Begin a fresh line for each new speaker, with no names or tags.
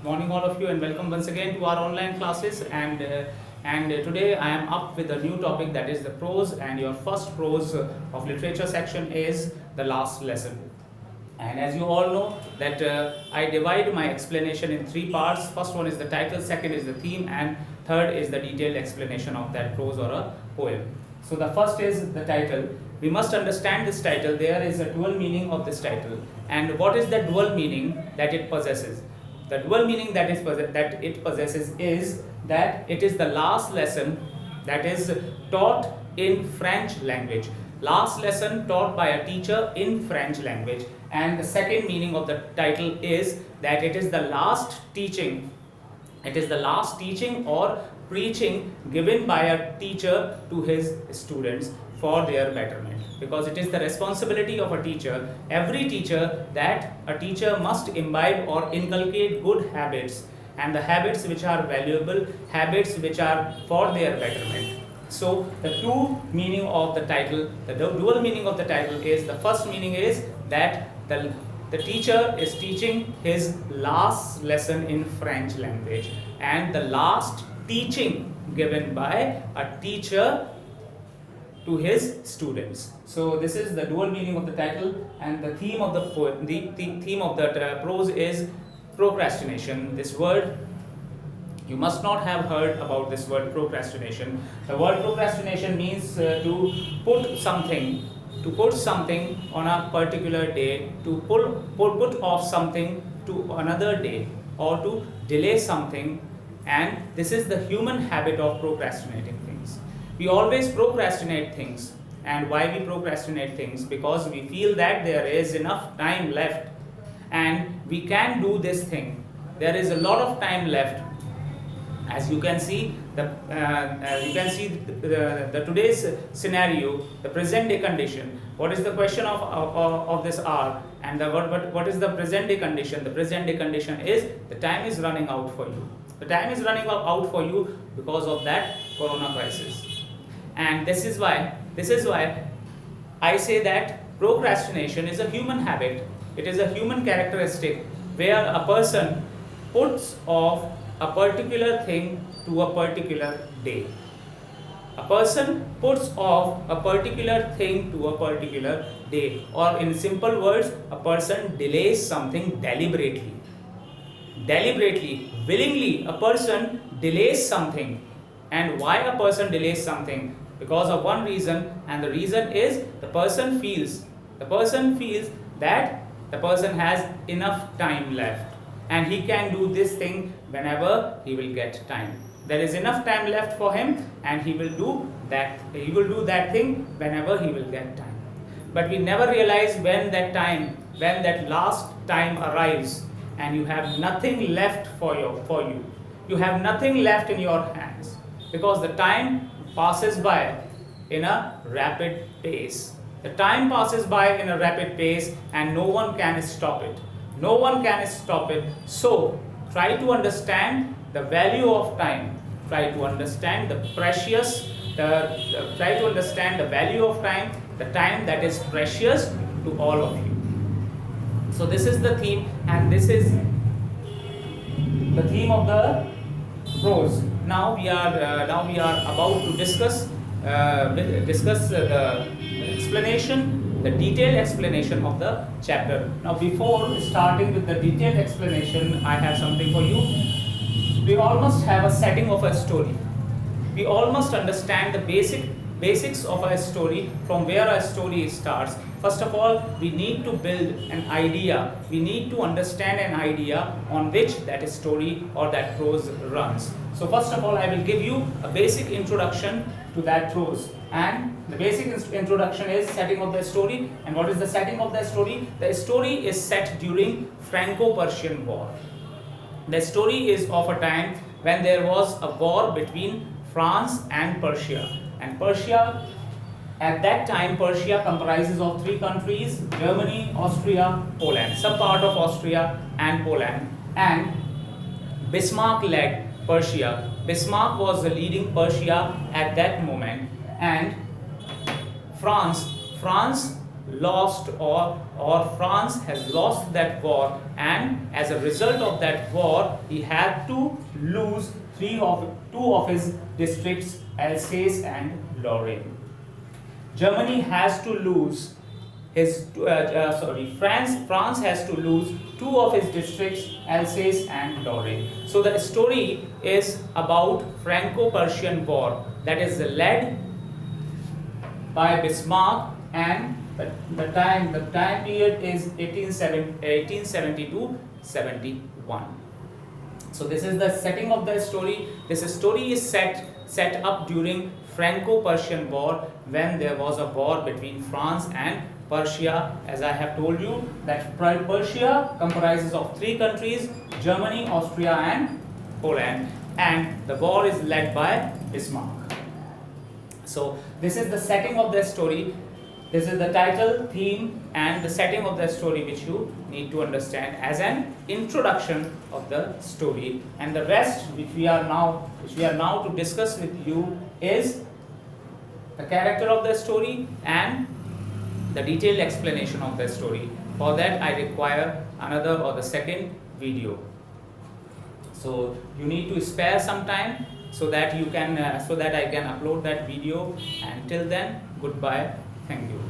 Morning all of you, and welcome once again to our online classes. And today I am up with a new topic, that is the prose, and your first prose of literature section is the last lesson. And as you all know that I divide my explanation in three parts. First one is the title, second is the theme, and third is the detailed explanation of that prose or a poem. So the first is the title. We must understand this title. There is a dual meaning of this title. And what is the dual meaning that it possesses? The dual meaning that it possesses is that it is the last lesson that is taught in French language. Last lesson taught by a teacher in French language. And the second meaning of the title is that it is the last teaching. It is the last teaching or preaching given by a teacher to his students for their betterment, because it is the responsibility of a teacher, every teacher, that a teacher must imbibe or inculcate good habits, and the habits which are valuable, habits which are for their betterment. So the two meaning of the title, the dual meaning of the title is, the first meaning is that the teacher is teaching his last lesson in French language, and the last teaching given by a teacher to his students. So this is the dual meaning of the title, and the theme of the poem, the theme of the prose is procrastination. This word, you must not have heard about this word procrastination. The word procrastination means to put something on a particular day, to put off something to another day, or to delay something. And this is the human habit of procrastinating things. We always procrastinate things. And why we procrastinate things? Because we feel that there is enough time left and we can do this thing. There is a lot of time left. As you can see, the today's scenario, the present day condition. What is the question of this hour? And what is the present day condition? The present day condition is the time is running out for you. The time is running out for you because of that corona crisis. And this is why I say that procrastination is a human habit. It is a human characteristic where a person puts off a particular thing to a particular day. A person puts off a particular thing to a particular day, or in simple words, a person delays something deliberately. Deliberately, willingly, a person delays something. And why a person delays something? Because of one reason, and the reason is the person feels that the person has enough time left, and he can do this thing whenever he will get time. There is enough time left for him, and he will do that thing whenever he will get time. But we never realize when that last time arrives, and you have nothing left for you. You have nothing left in your hands, because the time passes by in a rapid pace. The time passes by in a rapid pace, and no one can stop it. No one can stop it. So try to understand the value of time. Try to understand the try to understand the value of time, the time that is precious to all of you. So this is the theme, and this is the theme of the prose. Now we are about to discuss the explanation, the detailed explanation of the chapter. Now, before starting with the detailed explanation, I have something for you. We all must have a setting of a story. We all must understand the basics of a story, from where a story starts. First of all, we need to build an idea. We need to understand an idea on which that story or that prose runs. So first of all, I will give you a basic introduction to that prose. And the basic introduction is setting of the story. And what is the setting of the story? The story is set during Franco-Persian War. The story is of a time when there was a war between France and Persia. And Persia, at that time, Persia comprises of three countries: Germany, Austria, Poland, some part of Austria and Poland. And Bismarck led Persia. Bismarck was the leading Persia at that moment. And France lost, or France has lost that war, and as a result of that war he had to lose two of his districts, Alsace and Lorraine. Germany has to lose France has to lose two of his districts, Alsace and Lorraine. So the story is about Franco-Prussian War, that is led by Bismarck, and the time period is 1870-71. So this is the setting of the story. This story is set up during Franco-Prussian War, when there was a war between France and Prussia. As I have told you, that Prussia comprises of three countries: Germany, Austria and Poland, and the war is led by Bismarck. So this is the setting of the story. This is the title, theme and the setting of the story, which you need to understand as an introduction of the story, and the rest which we are now to discuss with you is the character of the story and the detailed explanation of the story. For that I require another or the second video. So you need to spare some time so that you can I can upload that video, and till then, goodbye. Thank you.